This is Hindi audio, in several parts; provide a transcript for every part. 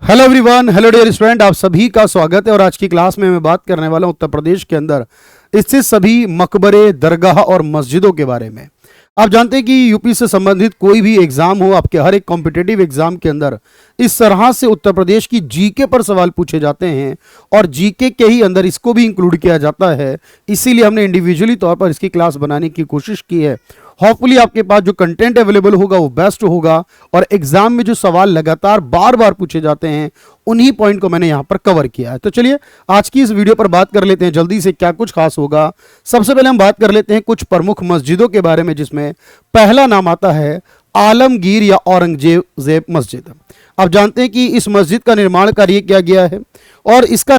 Hello everyone, hello dear student, आप सभी का स्वागत है। और आज की क्लास में मैं बात करने वाला हूं उत्तर प्रदेश के अंदर स्थित सभी मकबरे, दरगाह और मस्जिदों के बारे में। आप जानते हैं कि यूपी से संबंधित कोई भी एग्जाम हो, आपके हर एक कॉम्पिटिटिव एग्जाम के अंदर इस तरह से उत्तर प्रदेश की जीके पर सवाल पूछे जाते हैं और जीके के ही अंदर इसको भी इंक्लूड किया जाता है। इसीलिए हमने इंडिविजुअली तौर पर इसकी क्लास बनाने की कोशिश की है। होपफुली आपके पास जो कंटेंट अवेलेबल होगा वो बेस्ट होगा और एग्जाम में जो सवाल लगातार बार बार पूछे जाते हैं उन्हीं पॉइंट को मैंने यहां पर कवर किया है। तो चलिए आज की इस वीडियो पर बात कर लेते हैं जल्दी से क्या कुछ खास होगा। सबसे पहले हम बात कर लेते हैं कुछ प्रमुख मस्जिदों के बारे में, जिसमें पहला नाम आता है आलमगीर या औरंगजेब मस्जिद। आप जानते हैं कि इस मस्जिद का निर्माण कार्य किया गया है और इसका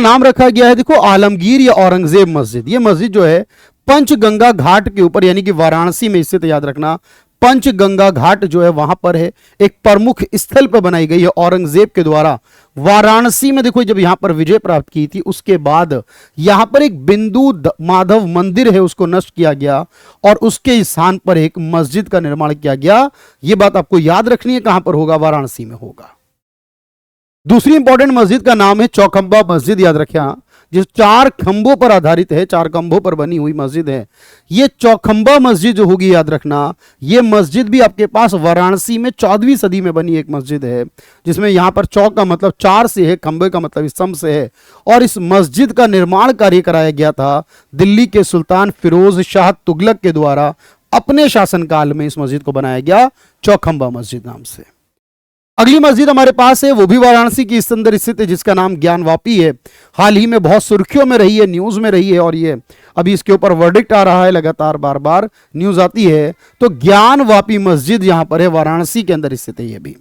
नाम रखा गया है, देखो, आलमगीर या औरंगजेब मस्जिद। ये मस्जिद जो है पंचगंगा घाट के ऊपर यानी कि वाराणसी में स्थित, याद रखना, पंचगंगा घाट जो है वहां पर है, एक प्रमुख स्थल पर बनाई गई है औरंगजेब के द्वारा। वाराणसी में देखो जब यहां पर विजय प्राप्त की थी उसके बाद यहां पर एक बिंदु माधव मंदिर है, उसको नष्ट किया गया और उसके स्थान पर एक मस्जिद का निर्माण किया गया। यह बात आपको याद रखनी है, कहां पर होगा? वाराणसी में होगा। दूसरी इंपॉर्टेंट मस्जिद का नाम है चौखंबा मस्जिद। याद रखें, जो 4 खंभों पर आधारित है, 4 खंभों पर बनी हुई मस्जिद है। ये चौखंबा मस्जिद जो होगी, याद रखना, ये मस्जिद भी आपके पास वाराणसी में 14वीं सदी में बनी एक मस्जिद है, जिसमें यहां पर चौक का मतलब 4 से है, खंभे का मतलब स्तंभ से है। और इस मस्जिद का निर्माण कार्य कराया गया था दिल्ली के सुल्तान फिरोज शाह तुगलक के द्वारा। अपने शासनकाल में इस मस्जिद को बनाया गया चौखंबा मस्जिद नाम से। अगली मस्जिद हमारे पास है, वो भी वाराणसी की अंदर स्थित है, जिसका नाम ज्ञानवापी है। हाल ही में बहुत सुर्खियों में रही है, न्यूज में रही है और ये अभी इसके ऊपर वर्डिक्ट आ रहा है, लगातार बार बार न्यूज आती है। तो ज्ञानवापी मस्जिद यहां पर है, वाराणसी के अंदर स्थित है।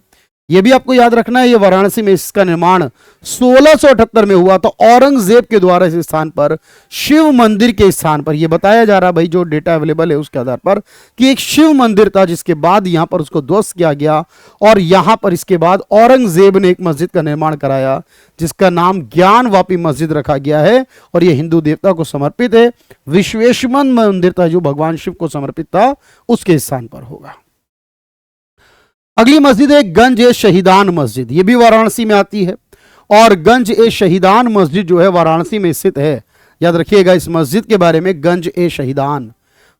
ये भी आपको याद रखना है, ये वाराणसी में इसका निर्माण 1678 में हुआ। तो औरंगजेब के द्वारा इस स्थान पर शिव मंदिर के स्थान पर, यह बताया जा रहा भाई, जो डेटा अवेलेबल है उसके आधार पर, कि एक शिव मंदिर था, जिसके बाद यहां पर उसको ध्वस्त किया गया और यहां पर इसके बाद औरंगजेब ने एक मस्जिद का निर्माण कराया जिसका नाम ज्ञानवापी मस्जिद रखा गया है। और यह हिंदू देवता को समर्पित है। विश्वेश्वर मंदिर था जो भगवान शिव को समर्पित था, उसके स्थान पर होगा। अगली मस्जिद है गंज ए शहीदान मस्जिद। यह भी वाराणसी में आती है और गंज ए शहीदान मस्जिद जो है वाराणसी में स्थित है। याद रखिएगा इस मस्जिद के बारे में, गंज ए शहीदान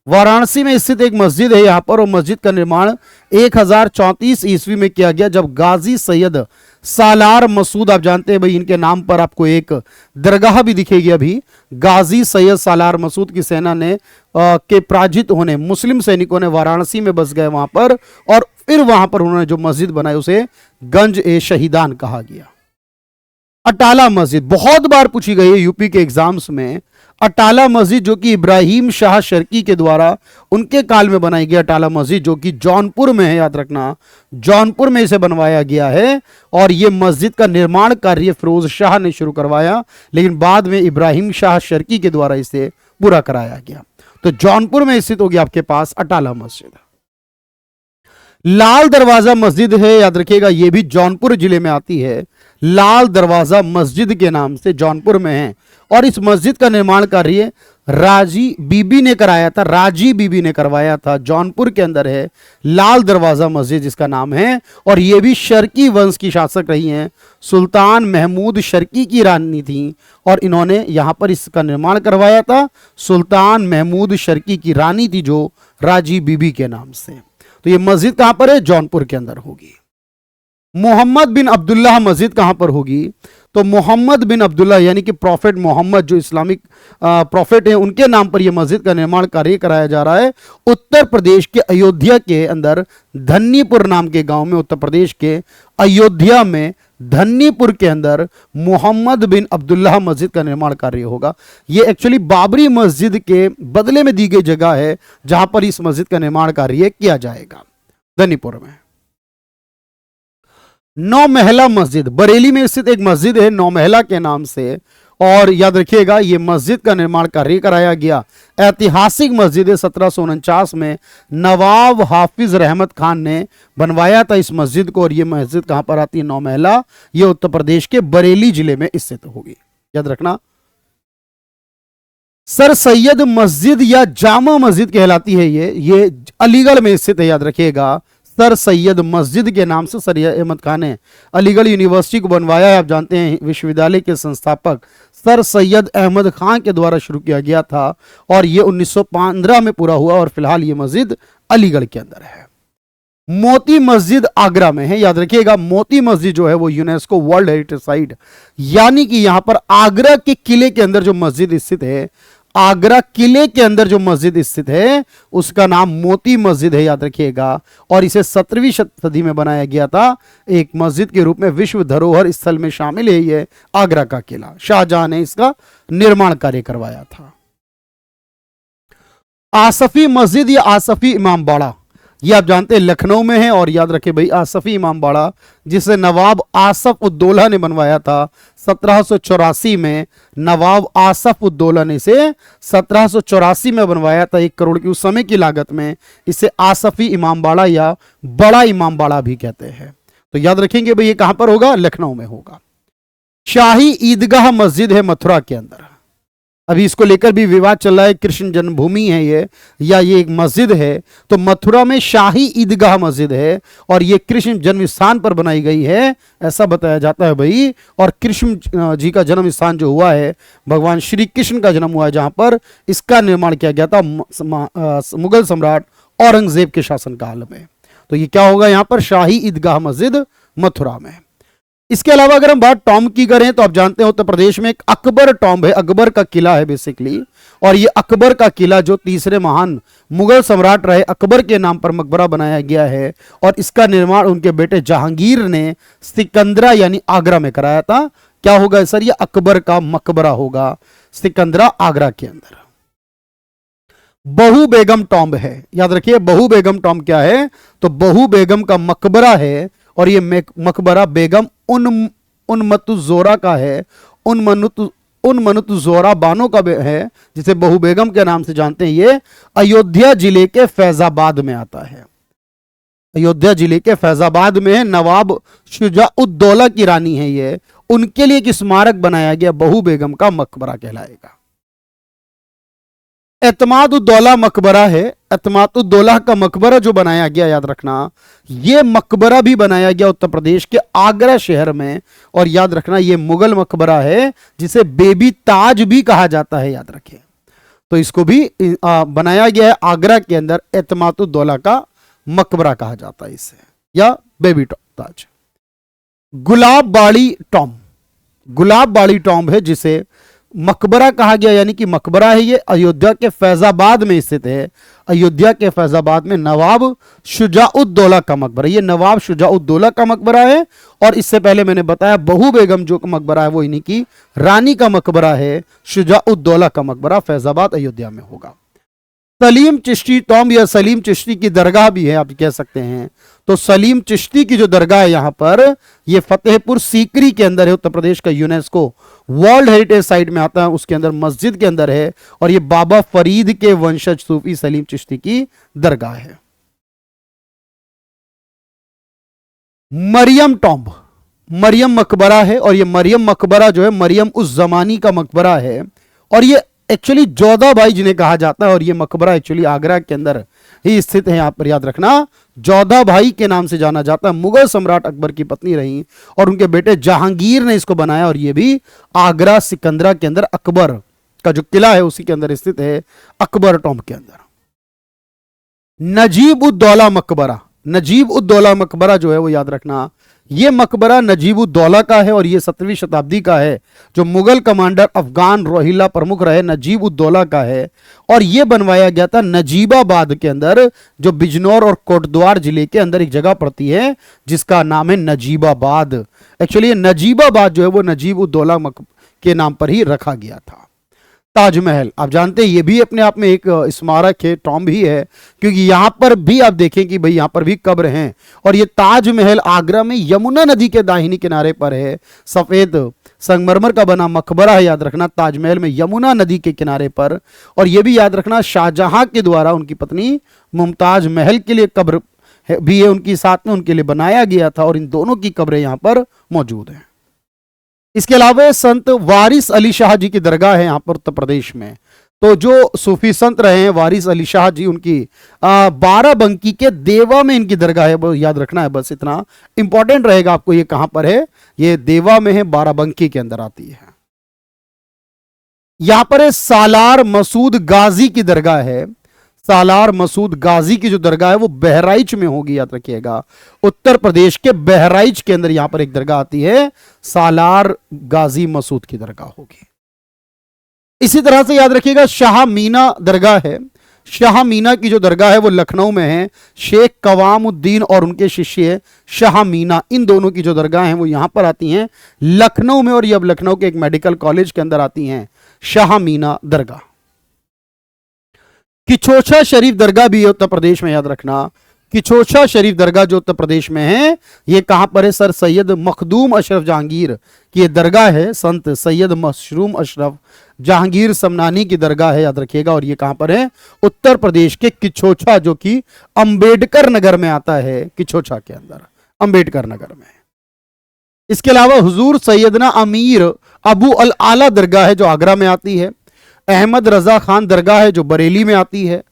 वाराणसी में स्थित एक मस्जिद है यहां पर। और मस्जिद का निर्माण 1034 ईस्वी में किया गया, जब गाजी सैयद सालार मसूद, आप जानते हैं भाई, इनके नाम पर आपको एक दरगाह भी दिखेगी अभी। गाजी सैयद सालार मसूद की सेना ने के पराजित होने मुस्लिम सैनिकों ने वाराणसी में बस गए वहां पर, और फिर वहां पर उन्होंने जो मस्जिद बनाई उसे गंज ए शहीदान कहा गया। अटाला मस्जिद बहुत बार पूछी गई है यूपी के एग्जाम्स में। अटाला मस्जिद जो कि इब्राहिम शाह शर्की के द्वारा उनके काल में बनाई गई अटाला मस्जिद, जो कि जौनपुर में है, याद रखना, जौनपुर में इसे बनवाया गया है। और यह मस्जिद का निर्माण कार्य फिरोज शाह ने शुरू करवाया, लेकिन बाद में इब्राहिम शाह शर्की के द्वारा इसे पूरा कराया गया। तो जौनपुर में स्थित होगी आपके पास अटाला मस्जिद। लाल दरवाजा मस्जिद है, याद रखिएगा, यह भी जौनपुर जिले में आती है। लाल दरवाजा मस्जिद के नाम से जौनपुर में है और इस मस्जिद का निर्माण कार्य राजी बीबी ने कराया था, राजी बीबी ने करवाया था। जौनपुर के अंदर है लाल दरवाजा मस्जिद जिसका नाम है। और यह भी शर्की वंश की शासक रही हैं, सुल्तान महमूद शर्की की रानी थी और इन्होंने यहां पर इसका निर्माण करवाया था। सुल्तान महमूद शर्की की रानी थी जो राजी बीबी के नाम से। तो ये मस्जिद कहां पर है? जौनपुर के अंदर होगी। मोहम्मद बिन अब्दुल्लाह मस्जिद कहां पर होगी? तो मोहम्मद बिन अब्दुल्लाह यानी कि प्रॉफिट मोहम्मद, जो इस्लामिक प्रॉफिट है, उनके नाम पर यह मस्जिद का निर्माण कार्य कराया जा रहा है। उत्तर प्रदेश के अयोध्या के अंदर धन्नीपुर नाम के गांव में, उत्तर प्रदेश के अयोध्या में धन्नीपुर के अंदर मोहम्मद बिन अब्दुल्लाह मस्जिद का निर्माण कार्य होगा। यह एक्चुअली बाबरी मस्जिद के बदले में दी गई जगह है जहां पर इस मस्जिद का निर्माण कार्य किया जाएगा, धन्नीपुर में। नौ महला मस्जिद बरेली में स्थित एक मस्जिद है नौ महला के नाम से। और याद रखिएगा यह मस्जिद का निर्माण कार्य कराया गया, ऐतिहासिक मस्जिद है। 1749 में नवाब हाफिज रहमत खान ने बनवाया था इस मस्जिद को। और यह मस्जिद कहां पर आती है? नौ महला। यह उत्तर प्रदेश के बरेली जिले में स्थित होगी, याद रखना। सर सैयद मस्जिद या जामा मस्जिद कहलाती है ये अलीगढ़ में स्थित है, याद रखिएगा, सर सैयद मस्जिद के नाम से सर अहमद खान ने अलीगढ़ यूनिवर्सिटी को बनवाया है। आप जानते हैं विश्वविद्यालय के संस्थापक सर सैयद अहमद खान के द्वारा शुरू किया गया था और ये 1915 में पूरा हुआ और फिलहाल ये मस्जिद अलीगढ़ के अंदर है। मोती मस्जिद आगरा में है, याद रखिएगा, मोती मस्जिद जो है वो यूनेस्को वर्ल्ड हेरिटेज साइट, यानी कि यहां पर आगरा के किले के अंदर जो मस्जिद स्थित है, आगरा किले के अंदर जो मस्जिद स्थित है उसका नाम मोती मस्जिद है, याद रखिएगा। और इसे 17वीं सदी में बनाया गया था एक मस्जिद के रूप में, विश्व धरोहर स्थल में शामिल है ये आगरा का किला। शाहजहां ने इसका निर्माण कार्य करवाया था। आसफी मस्जिद या आसफी इमाम बाड़ा, ये आप जानते हैं लखनऊ में है और याद रखें भाई आसफी इमाम बाड़ा जिसे नवाब आसफ उद्दौला ने बनवाया था 1784 में। नवाब आसफ उद्दौला ने इसे 1784 में बनवाया था 1 करोड़ की उस समय की लागत में। इसे आसफी इमाम बाड़ा या बड़ा इमाम बाड़ा भी कहते हैं। तो याद रखेंगे भाई ये कहां पर होगा, लखनऊ में होगा। शाही ईदगाह मस्जिद है मथुरा के अंदर, अभी इसको लेकर भी विवाद चल रहा है, कृष्ण जन्मभूमि है ये या ये एक मस्जिद है। तो मथुरा में शाही ईदगाह मस्जिद है और ये कृष्ण जन्म स्थान पर बनाई गई है ऐसा बताया जाता है भाई। और कृष्ण जी का जन्म स्थान जो हुआ है, भगवान श्री कृष्ण का जन्म हुआ है जहां पर, इसका निर्माण किया गया था मुगल सम्राट औरंगजेब के शासनकाल में। तो ये क्या होगा यहां पर, शाही ईदगाह मस्जिद मथुरा में। इसके अलावा अगर हम बात टॉम्ब की करें तो आप जानते हैं उत्तर प्रदेश में एक अकबर टॉम्ब है, अकबर का किला है बेसिकली। और ये अकबर का किला जो तीसरे महान मुगल सम्राट रहे अकबर के नाम पर मकबरा बनाया गया है और इसका निर्माण उनके बेटे जहांगीर ने सिकंदरा यानी आगरा में कराया था। क्या होगा सर, ये अकबर का मकबरा होगा सिकंदरा आगरा के अंदर। बहू बेगम टॉम्ब है, याद रखिए बहू बेगम टॉम्ब क्या है, तो बहू बेगम का मकबरा है और ये मकबरा बेगम उनमतुज़ोरा का है, उनमतुज़ोरा बानो का है जिसे बहू बेगम के नाम से जानते हैं। ये अयोध्या जिले के फैजाबाद में आता है, अयोध्या जिले के फैजाबाद में है। नवाब शुजा-उद-दौला की रानी है ये, उनके लिए एक स्मारक बनाया गया, बहू बेगम का मकबरा कहलाएगा। एतमाद-उद-दौला मकबरा है, एतमाद-उद-दौला का मकबरा जो बनाया गया, याद रखना ये मकबरा भी बनाया गया उत्तर प्रदेश के आगरा शहर में। और याद रखना ये मुगल मकबरा है जिसे बेबी ताज भी कहा जाता है, याद रखें। तो इसको भी बनाया गया है आगरा के अंदर, एतमाद-उद-दौला का मकबरा कहा जाता है इसे, या बेबी ताज। गुलाब बाड़ी टॉम्ब, गुलाब बाड़ी टॉम्ब है जिसे मकबरा कहा गया, यानी कि मकबरा है ये, अयोध्या के फैजाबाद में स्थित है। अयोध्या के फैजाबाद में नवाब शुजा-उद-दौला का मकबरा, ये नवाब शुजा-उद-दौला का मकबरा है। और इससे पहले मैंने बताया बहू बेगम जो मकबरा है वो इन्हीं की रानी का मकबरा है, शुजा-उद-दौला का मकबरा फैजाबाद अयोध्या में होगा। सलीम चिश्ती टॉम्ब या सलीम चिश्ती की दरगाह भी है आप कह सकते हैं। तो सलीम चिश्ती की जो दरगाह है यहां पर, ये फतेहपुर सीकरी के अंदर है, उत्तर प्रदेश का यूनेस्को वर्ल्ड हेरिटेज साइट में आता है, उसके अंदर मस्जिद के अंदर है। और ये बाबा फरीद के वंशज सूफी सलीम चिश्ती की दरगाह है। मरियम टॉम्ब, मरियम मकबरा है और ये मरियम मकबरा जो है मरियम उस जमानी का मकबरा है और ये एक्चुअली जोधा भाई जिन्हें कहा जाता है। और ये मकबरा एक्चुअली आगरा के अंदर ही स्थित है, यहां पर याद रखना जोधा भाई के नाम से जाना जाता है। मुगल सम्राट अकबर की पत्नी रही और उनके बेटे जहांगीर ने इसको बनाया और ये भी आगरा सिकंदरा के अंदर अकबर का जो किला है उसी के अंदर स्थित है, अकबर टॉम्ब के अंदर। नजीब-उद-दौला मकबरा, नजीब-उद-दौला मकबरा जो है वो याद रखना ये मकबरा नजीब-उद-दौला का है और ये 17वीं शताब्दी का है। जो मुगल कमांडर अफगान रोहिल्ला प्रमुख रहे नजीब-उद-दौला का है और ये बनवाया गया था नजीबाबाद के अंदर, जो बिजनौर और कोटद्वार जिले के अंदर एक जगह पड़ती है जिसका नाम है नजीबाबाद। एक्चुअली ये नजीबाबाद जो है वो नजीब-उद-दौला के नाम पर ही रखा गया था। ताजमहल, आप जानते हैं ये भी अपने आप में एक स्मारक है, टॉम्ब ही है, क्योंकि यहां पर भी आप देखें कि भाई यहां पर भी कब्र हैं। और ये ताजमहल आगरा में यमुना नदी के दाहिनी किनारे पर है, सफेद संगमरमर का बना मकबरा है, याद रखना ताजमहल में यमुना नदी के किनारे पर। और ये भी याद रखना शाहजहां के द्वारा उनकी पत्नी मुमताज महल के लिए कब्र भी है उनकी, साथ में उनके लिए बनाया गया था और इन दोनों की कब्रें यहां पर मौजूद हैं। इसके अलावा संत वारिस अली शाह जी की दरगाह है यहां पर उत्तर प्रदेश में। तो जो सूफी संत रहे हैं वारिस अली शाह जी, उनकी बाराबंकी के देवा में इनकी दरगाह है, वो याद रखना है, बस इतना इंपॉर्टेंट रहेगा आपको। ये कहां पर है? ये देवा में है, बाराबंकी के अंदर आती है। यहां पर है सालार मसूद गाजी की दरगाह है। सालार मसूद गाजी की जो दरगाह है वो बहराइच में होगी, याद रखिएगा। उत्तर प्रदेश के बहराइच के अंदर यहां पर एक दरगाह आती है, सालार गाजी मसूद की दरगाह होगी। इसी तरह से याद रखिएगा शाह मीना दरगाह है। शाह मीना की जो दरगाह है वो लखनऊ में है। शेख कवामुद्दीन और उनके शिष्य शाह मीना, इन दोनों की जो दरगाह हैं वो यहां पर आती हैं लखनऊ में, और ये अब लखनऊ के एक मेडिकल कॉलेज के अंदर आती हैं शाह मीना दरगाह। किचोछा शरीफ दरगाह भी है उत्तर प्रदेश में, याद रखना। किचोछा शरीफ दरगाह जो उत्तर प्रदेश में है, ये कहां पर है? सर सैयद मखदूम अशरफ जहांगीर की ये दरगाह है। संत सैयद मशरूम अशरफ जहांगीर समनानी की दरगाह है, याद रखिएगा। और ये कहां पर है? उत्तर प्रदेश के किचोछा, जो कि अंबेडकर नगर में आता है, किचोछा के अंदर अंबेडकर नगर में। इसके अलावा हुजूर सैयदना अमीर अबू अल आला दरगाह है जो आगरा में आती है। अहमद रजा खान दरगाह है जो बरेली में आती है।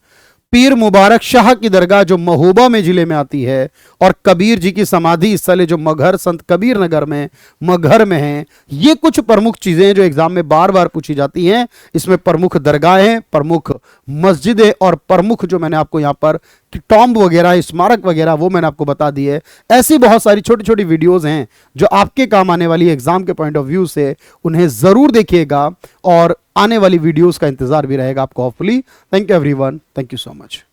पीर मुबारक शाह की दरगाह जो महोबा में जिले में आती है। और कबीर जी की समाधि स्थल है जो मगहर संत कबीर नगर में, मगहर में है। ये कुछ प्रमुख चीजें हैं जो एग्जाम में बार बार पूछी जाती हैं। इसमें प्रमुख दरगाहें, प्रमुख मस्जिदें और प्रमुख जो मैंने आपको यहाँ पर टॉम्ब वगैरह, स्मारक वगैरह, वो मैंने आपको बता दी है। ऐसी बहुत सारी छोटी छोटी वीडियोस हैं जो आपके काम आने वाली एग्जाम के पॉइंट ऑफ व्यू से, उन्हें जरूर देखिएगा और आने वाली वीडियोस का इंतजार भी रहेगा आपको hopefully. Thank you everyone, thank you so much.